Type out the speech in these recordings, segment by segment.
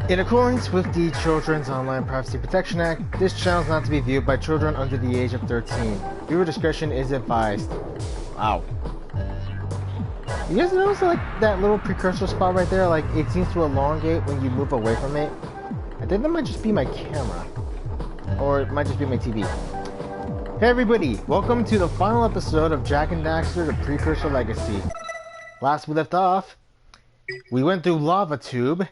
In accordance with the Children's Online Privacy Protection Act, this channel is not to be viewed by children under the age of 13. Viewer discretion is advised. Wow. You guys notice like that little precursor spot right there? Like it seems to elongate when you move away from it. I think that might just be my camera. Or it might just be my TV. Hey everybody, welcome to the final episode of Jak and Daxter the Precursor Legacy. Last we left off, we went through Lava Tube.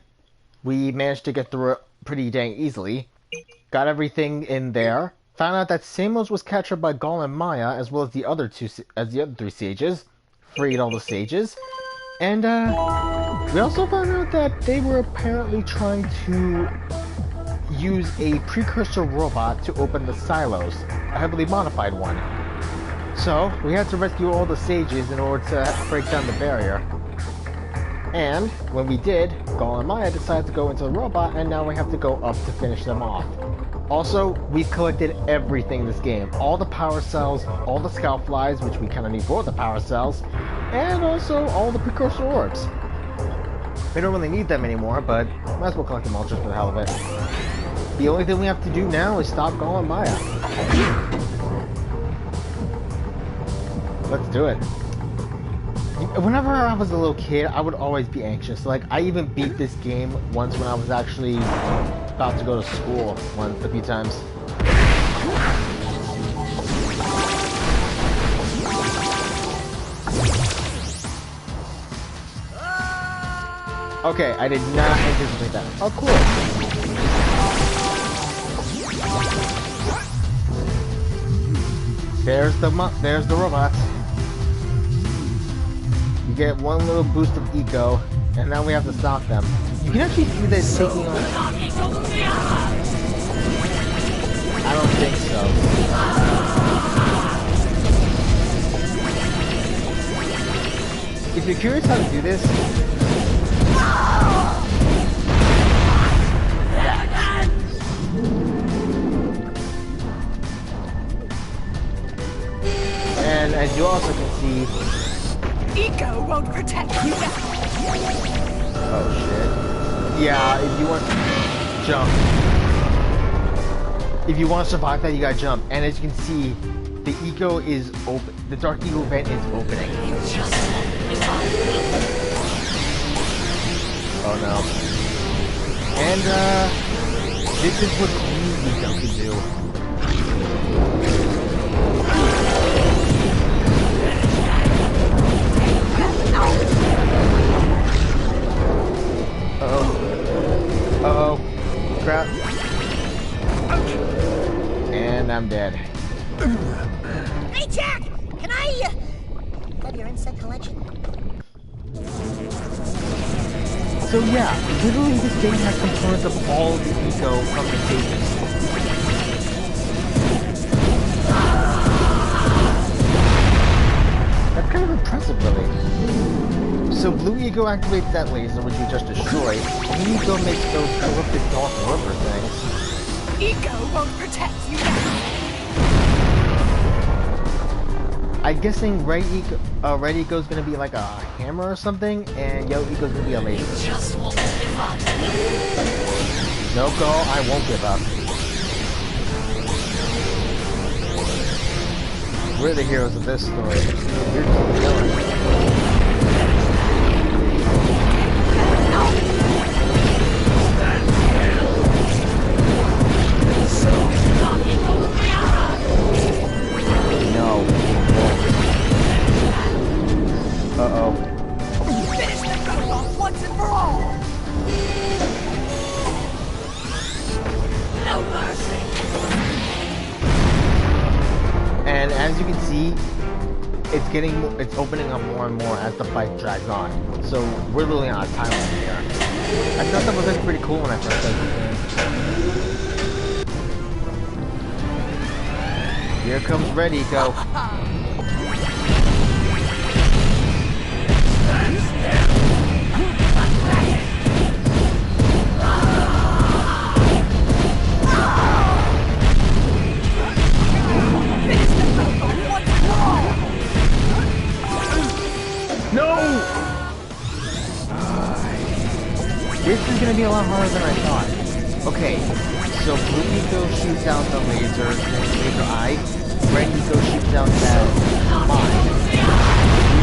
We managed to get through it pretty dang easily. Got everything in there. Found out that Samos was captured by Gol and Maia, as well as the other three sages. Freed all the sages. And we also found out that they were apparently trying to use a precursor robot to open the silos, a heavily modified one. So we had to rescue all the sages in order to break down the barrier. And when we did, Gol and Maia decided to go into the robot, and now we have to go up to finish them off. Also, we've collected everything in this game. All the power cells, all the scout flies, which we kind of need for the power cells, and also all the precursor orbs. We don't really need them anymore, but might as well collect them all just for the hell of it. The only thing we have to do now is stop Gol and Maia. Let's do it. Whenever I was a little kid, I would always be anxious. Like, I even beat this game once when I was actually about to go to school a few times. Okay, I did not anticipate that. Oh, cool. There's the robot. You get one little boost of eco, and now we have to stop them. You can actually see this taking on... I don't think so. If you're curious how to do this... And as you also can see... Eco won't protect you now. Oh shit. Yeah, if you want to jump. If you want to survive that, you gotta jump. And as you can see, the eco is open. The dark eco vent is opening. Oh no. And this is what green eco can do. Uh-oh. Crap. And I'm dead. Hey, Jak! Can I, have your insect collection? So yeah, literally this game has components of all the eco from the sages. That's kind of impressive, really. So blue eco activates that laser, which we just destroyed. Green eco makes those prolific dark rubber things. Eco won't protect you now. I'm guessing red eco is gonna be like a hammer or something, and yellow eco is gonna be a laser. Just won't give up. No, Gol, I won't give up. We're the heroes of this story. You're just the villain. Uh-oh. Finish the robot once and for all! No mercy! And as you can see, it's opening up more and more as the fight drags on. So we're really on a timeline here. I thought that was like pretty cool when I first played the game. Here comes Red Eco. This is gonna gonna be a lot harder than I thought. Okay, so blue ego shoots out the laser eye. Red ego shoots out that mine.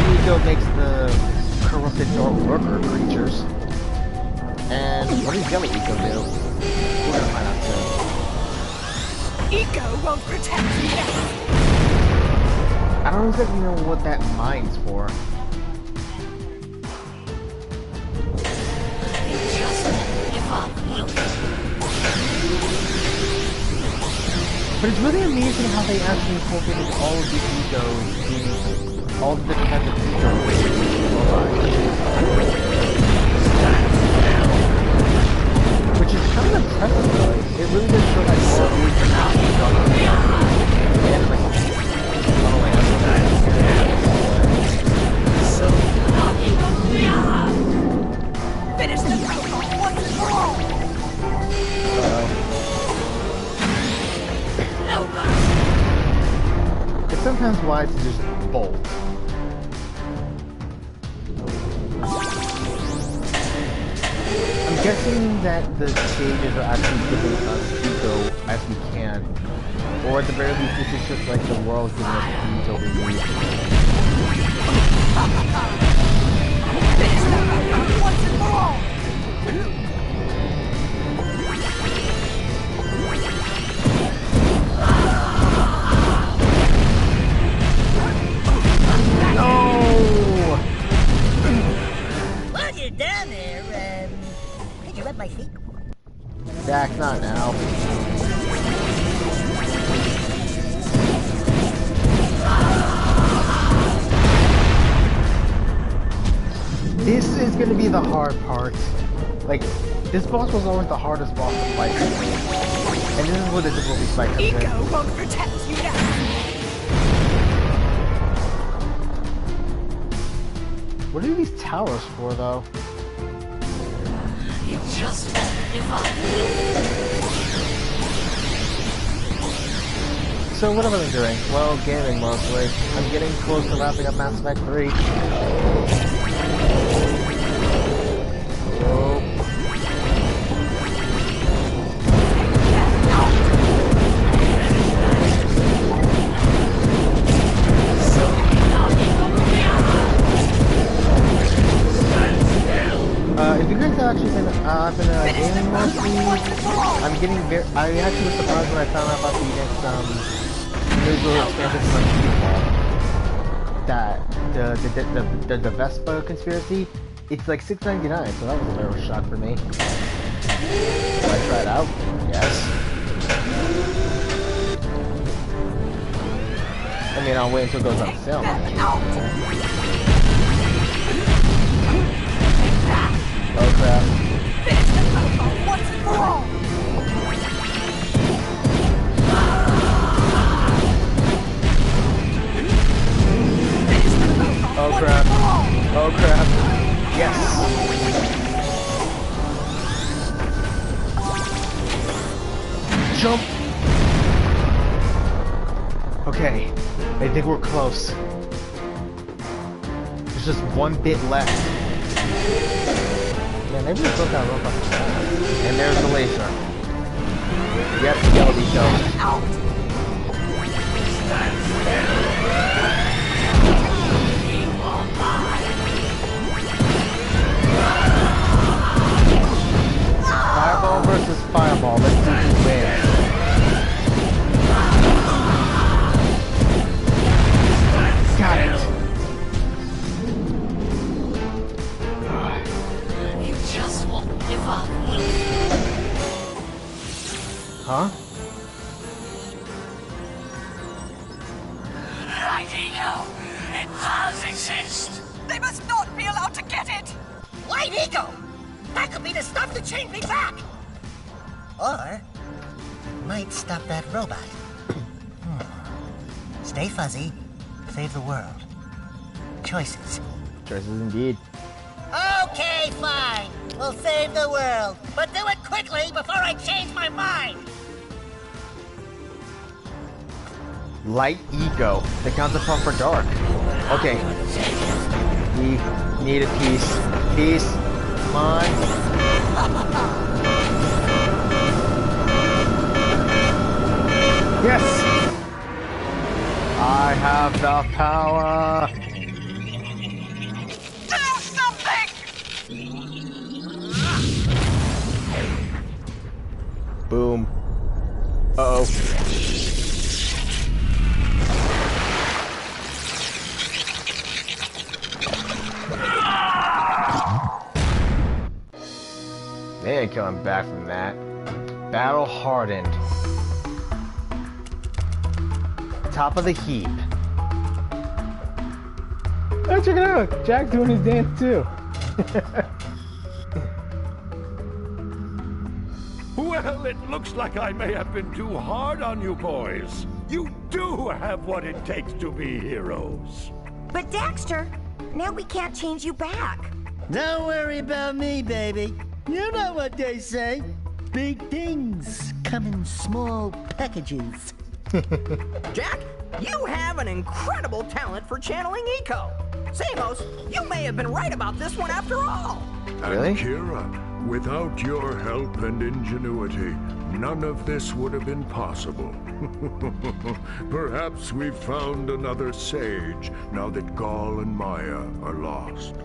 Blue ego makes the corrupted dark worker creatures. And what does yellow ego do? We're gonna find out soon. Ego won't protect me. I don't exactly know what that mine's for. But it's really amazing how they actually incorporated all of the egos in all the different types of egos. Which is kind of impressive though. It really does show that all of these are not Finish the protocol once and for all! It's sometimes wise to just bolt. I'm guessing that the stages are actually giving us ego as we can. Or at the very least, this is just like the world giving us ego we need. Finish the protocol once and for all! No! While you're down there, could you rub my feet? Dax, not now. This is gonna be the hard part. Like, this boss was always the hardest boss to fight. And this is where the difficulty spike comes in. Ego won't protect you now! What are these towers for, though? You just won't give up. So what have I been doing? Well, gaming mostly. I'm getting close to wrapping up Mass Effect 3. Oh. If you guys have actually been, I've been gaming mostly. I'm getting very. I actually was surprised when I found out about the next news little expansion from that the Vespa conspiracy. It's like $6.99, so that was a little shock for me. Will I try it out? Yes. I mean, I'll wait until it goes on sale. Oh crap. Finish the protocol once and for all! Oh crap. Oh crap. Yes. Jump. Okay. I think we're close. There's just one bit left. Man, maybe we broke that rope up. And there's the laser. Yep, yellow ego. Fireball versus fireball. Let's see who wins. Got it. You just won't give up. Huh? Right, Ego. It does exist. They must not be allowed to get it. White Ego? That could be the stuff to change me back. Or might stop that robot. Stay fuzzy. Save the world. Choices. Choices indeed. Okay, fine. We'll save the world. But do it quickly before I change my mind. Light ego. The counterpart for dark. Okay. We need a piece. Peace. Come on. Yes! I have the power! Do something! Boom. Uh-oh. They ain't coming back from that. Battle hardened. Top of the heap. Oh, check it out! Jack doing his dance too. Well, it looks like I may have been too hard on you boys. You do have what it takes to be heroes. But Daxter, now we can't change you back. Don't worry about me, baby. You know what they say. Big things come in small packages. Jack, you have an incredible talent for channeling eco. Samos, you may have been right about this one after all. Really? And Kira, without your help and ingenuity, none of this would have been possible. Perhaps we've found another sage now that Gol and Maia are lost.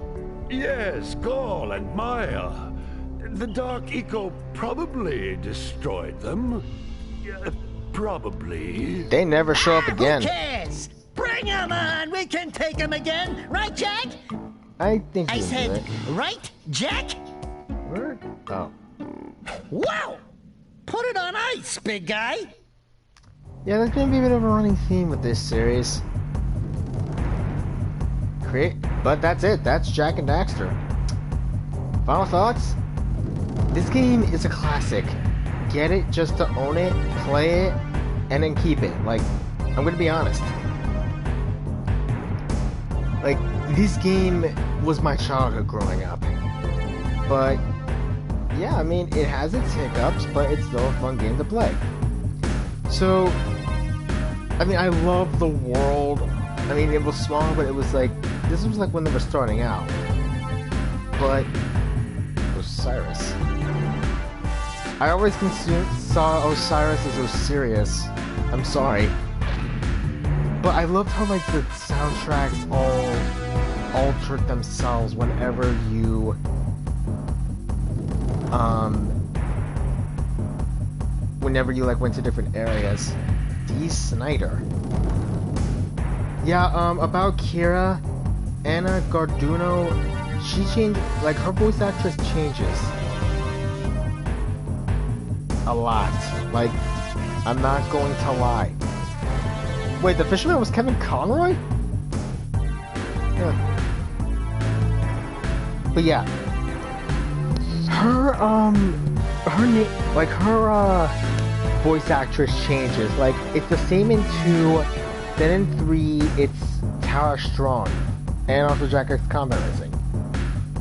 Yes, Gol and Maia. The Dark Eco probably destroyed them. Probably. They never show up again. Who cares? Bring 'em on! We can take 'em again! Right, Jack? I think I we can do said, it. right, Jack? Where? Oh. Wow! Put it on ice, big guy! Yeah, there's gonna be a bit of a running theme with this series. But that's it. That's Jak and Daxter. Final thoughts? This game is a classic. Get it just to own it, play it, and then keep it. Like, I'm gonna be honest. Like, this game was my childhood growing up. But, yeah, I mean, it has its hiccups, but it's still a fun game to play. So, I mean, I love the world. I mean, it was small, but it was like, this was like when they were starting out. But, Osiris. I always saw Osiris as Osiris. I'm sorry. But I loved how, like, the soundtracks all altered themselves whenever you, like, went to different areas. D. Snyder. Yeah, about Kira, Anna Garduno, she changed, like, her voice actress changes a lot. Like, I'm not going to lie. Wait, the fisherman was Kevin Conroy? Yeah. But yeah. Her voice actress changes. Like, it's the same in 2, then in 3, it's Tara Strong. And also Jak X Combat Racing.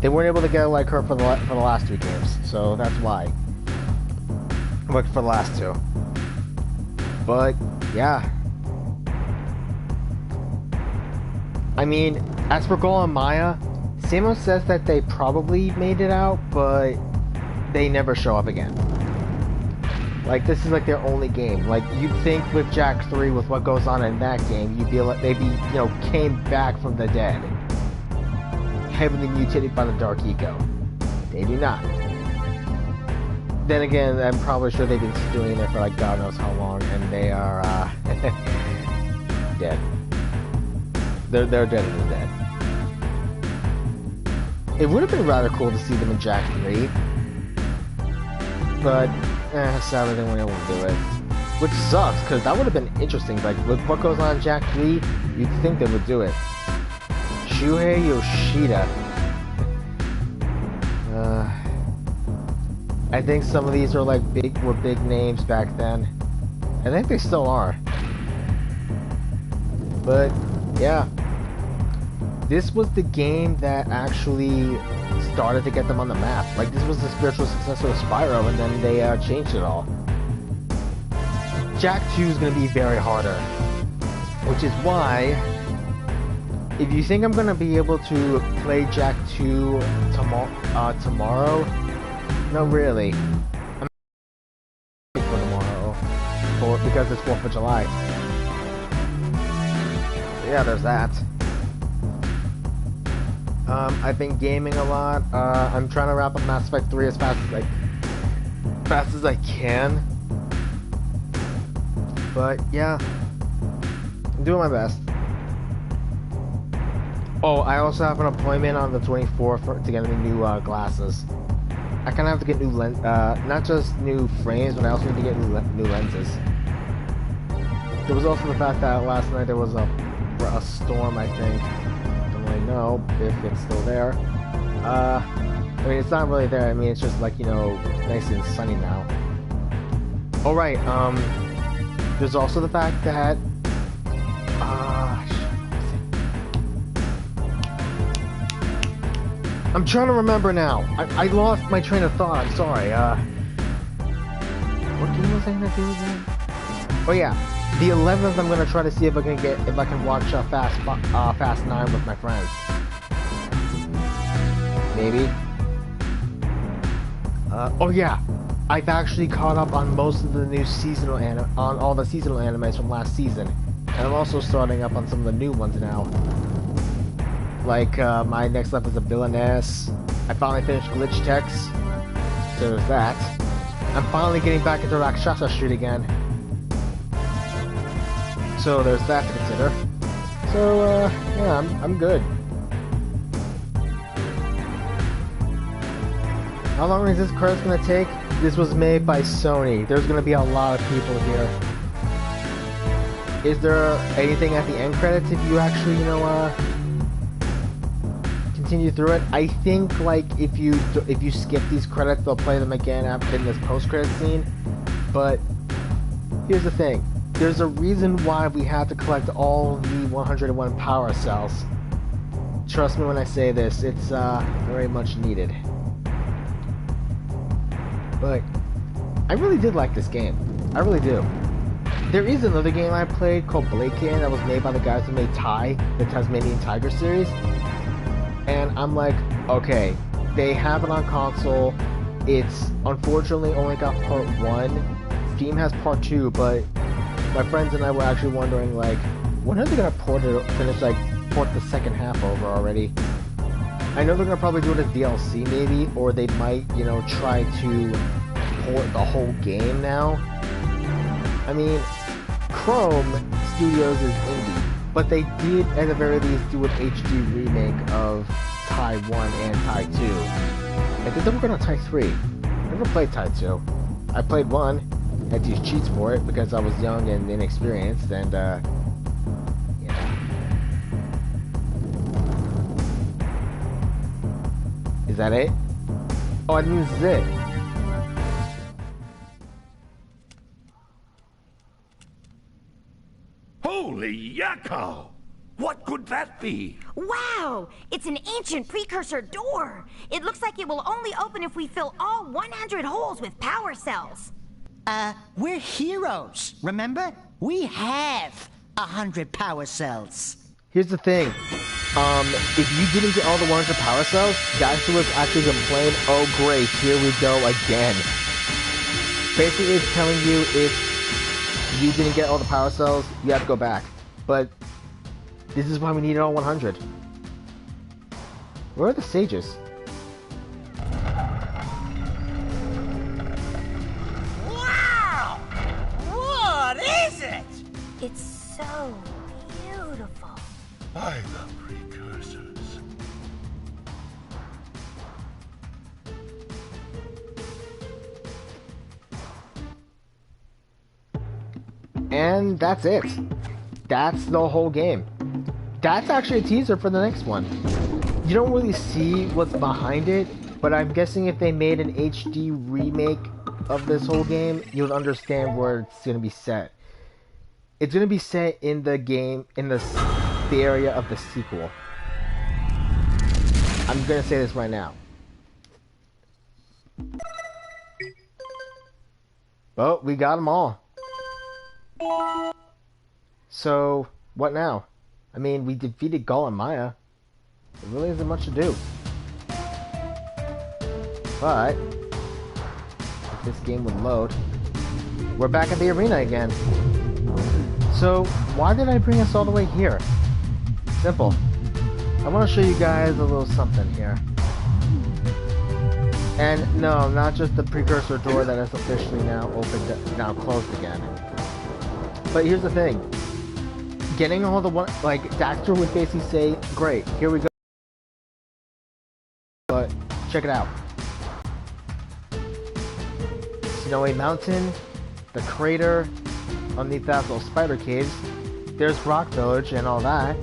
They weren't able to get like her for the last 2 games, so that's why. Like, for the last 2. But, yeah. I mean, as for Gol and Maia, Samo says that they probably made it out, but they never show up again. Like, this is like their only game. Like, you'd think with Jak 3, with what goes on in that game, you'd be like, maybe, you know, came back from the dead. Heavily mutated by the Dark Eco. They do not. Then again, I'm probably sure they've been doing it for like God knows how long, and they are dead. They're dead and dead. It would have been rather cool to see them in Jak 3, but sadly they weren't able to do it, which sucks because that would have been interesting. Like, with what goes on in Jak 3, you'd think they would do it. Shuhei Yoshida. I think some of these are like big names back then. I think they still are. But yeah, this was the game that actually started to get them on the map. Like, this was the spiritual successor of Spyro, and then they changed it all. Jak 2 is going to be very harder, which is why, if you think I'm going to be able to play Jak 2 tomorrow, No, really. I'm for tomorrow, because it's 4th of July. So yeah, there's that. I've been gaming a lot. I'm trying to wrap up Mass Effect 3 as fast as I can. But yeah, I'm doing my best. Oh, I also have an appointment on the 24th to get me new glasses. I kind of have to get new not just new frames, but I also need to get new lenses. There was also the fact that last night there was a storm, I think. Don't really know if it's still there. I mean, it's not really there. I mean, it's just like, you know, nice and sunny now. Oh, right. There's also the fact that I'm trying to remember now. I lost my train of thought. I'm sorry. What game was I gonna do again? Oh yeah, the 11th. I'm gonna try to see if I can watch Fast 9 with my friends. Maybe. Oh yeah, I've actually caught up on most of the new seasonal on all the seasonal animes from last season, and I'm also starting up on some of the new ones now. Like, my next up is a Villainess. I finally finished Glitch Text. So there's that. I'm finally getting back into Rakshasa Street again. So there's that to consider. So, yeah, I'm good. How long is this credits gonna take? This was made by Sony. There's gonna be a lot of people here. Is there anything at the end credits if you actually, you know, continue through it? I think like if you skip these credits, they'll play them again after in this post-credit scene. But here's the thing: there's a reason why we had to collect all the 101 power cells. Trust me when I say this; it's very much needed. But I really did like this game. I really do. There is another game I played called Blade King that was made by the guys who made Tai, the Tasmanian Tiger series. And I'm like, okay, they have it on console. It's unfortunately only got part 1. Steam has part 2, but my friends and I were actually wondering, like, when are they gonna port the second half over already? I know they're gonna probably do it as DLC maybe, or they might, you know, try to port the whole game now. I mean, Chrome Studios is indie, but they did at the very least do an HD remake of Tai 1 and Tai 2. I think they were going on Tai 3. I never played Tai 2. I played 1, had to use cheats for it because I was young and inexperienced, and yeah. Is that it? Oh, I think this is it. Holy yakko! What could that be? Wow! It's an ancient precursor door. It looks like it will only open if we fill all 100 holes with power cells. We're heroes, remember? We have 100 power cells. Here's the thing. If you didn't get all the 100 power cells, Daxter was actually complained, oh great, here we go again. Basically, it's telling you if you didn't get all the power cells, you have to go back. But this is why we need all 100. Where are the sages? Wow! What is it? It's so beautiful. By the precursors. And that's it. That's the whole game. That's actually a teaser for the next one. You don't really see what's behind it, but I'm guessing if they made an HD remake of this whole game, you'll understand where it's going to be set. It's going to be set in the game, in the area of the sequel. I'm going to say this right now. Well, we got them all. So, what now? I mean, we defeated Gol and Maia. There really isn't much to do. But, this game would load. We're back at the arena again. So, why did I bring us all the way here? Simple. I want to show you guys a little something here. And no, not just the precursor door that is officially now opened, now closed again. But here's the thing. Getting all the one, like, Daxter would basically say, great, here we go. But, check it out. Snowy Mountain, the crater, underneath that little spider caves, there's Rock Village and all that.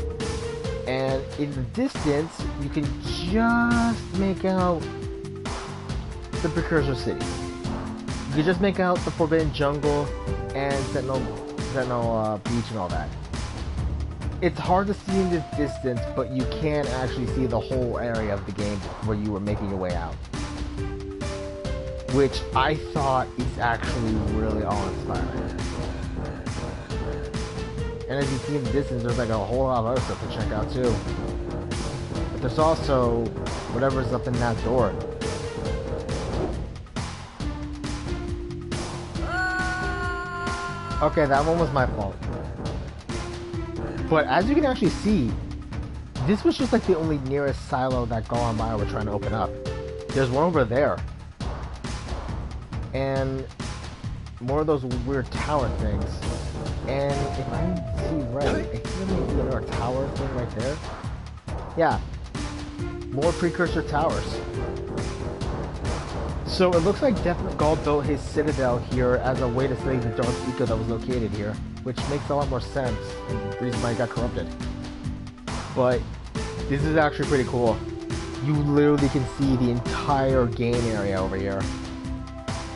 And in the distance, you can just make out the Precursor City. You can just make out the Forbidden Jungle and Sentinel Beach and all that. It's hard to see in this distance, but you can actually see the whole area of the game where you were making your way out. Which I thought is actually really awe-inspiring. And as you see in the distance, there's like a whole lot of other stuff to check out too. But there's also whatever's up in that door. Okay, that one was my fault. But as you can actually see, this was just like the only nearest silo that Gol and Maia were trying to open up. There's one over there. And more of those weird tower things. And if I see right, I think maybe another tower thing right there. Yeah. More precursor towers. So it looks like definitely Gol built his citadel here as a way to save the dark eco that was located here, which makes a lot more sense, and the reason why it got corrupted. But this is actually pretty cool. You literally can see the entire game area over here.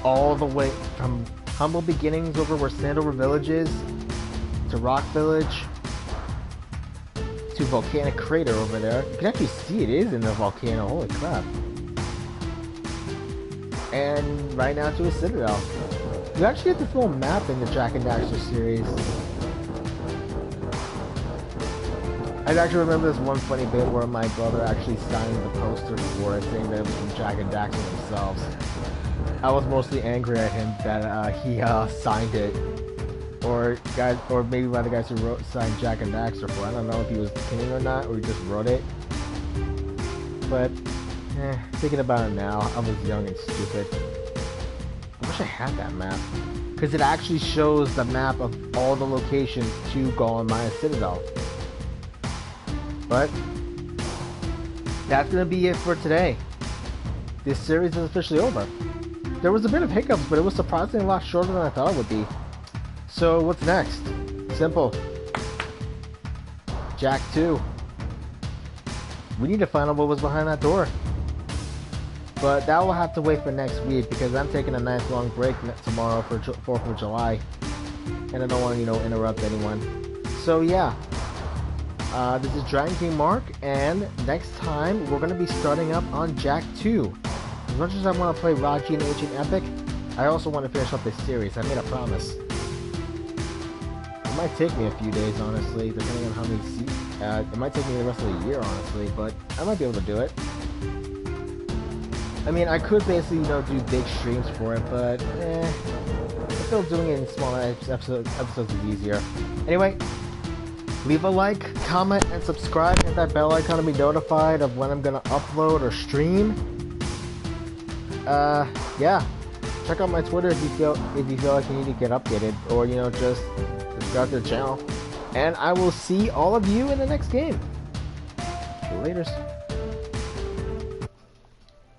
All the way from humble beginnings over where Sandover Village is, to Rock Village, to Volcanic Crater over there. You can actually see it is in the volcano, holy crap. And right now to a citadel. You actually get this little map in the Jak and Daxter series. I actually remember this one funny bit where my brother actually signed the poster for it, saying that it was from Jak and Daxter themselves. I was mostly angry at him that he signed it, or maybe one of the guys who signed Jak and Daxter for it. I don't know if he was kidding or not, or he just wrote it. But thinking about it now, I was young and stupid. I wish I had that map, because it actually shows the map of all the locations to Gol and Maia Citadel. But that's gonna be it for today. This series is officially over. There was a bit of hiccups, but it was surprisingly a lot shorter than I thought it would be. So what's next? Simple. Jak 2. We need to find out what was behind that door. But that will have to wait for next week, because I'm taking a nice long break tomorrow for 4th of July. And I don't want to, interrupt anyone. So yeah. This is Dragon King Mark, and next time we're going to be starting up on Jak 2. As much as I want to play Raji and Ancient Epic, I also want to finish up this series. I made a promise. It might take me a few days, honestly, depending on how many seats. It might take me the rest of the year, honestly, but I might be able to do it. I mean, I could basically, do big streams for it, but I feel doing it in smaller episodes is easier. Anyway, leave a like, comment, and subscribe. Hit that bell icon to be notified of when I'm gonna upload or stream. Yeah. Check out my Twitter if you feel like you need to get updated, or just subscribe to the channel. And I will see all of you in the next game. Laters.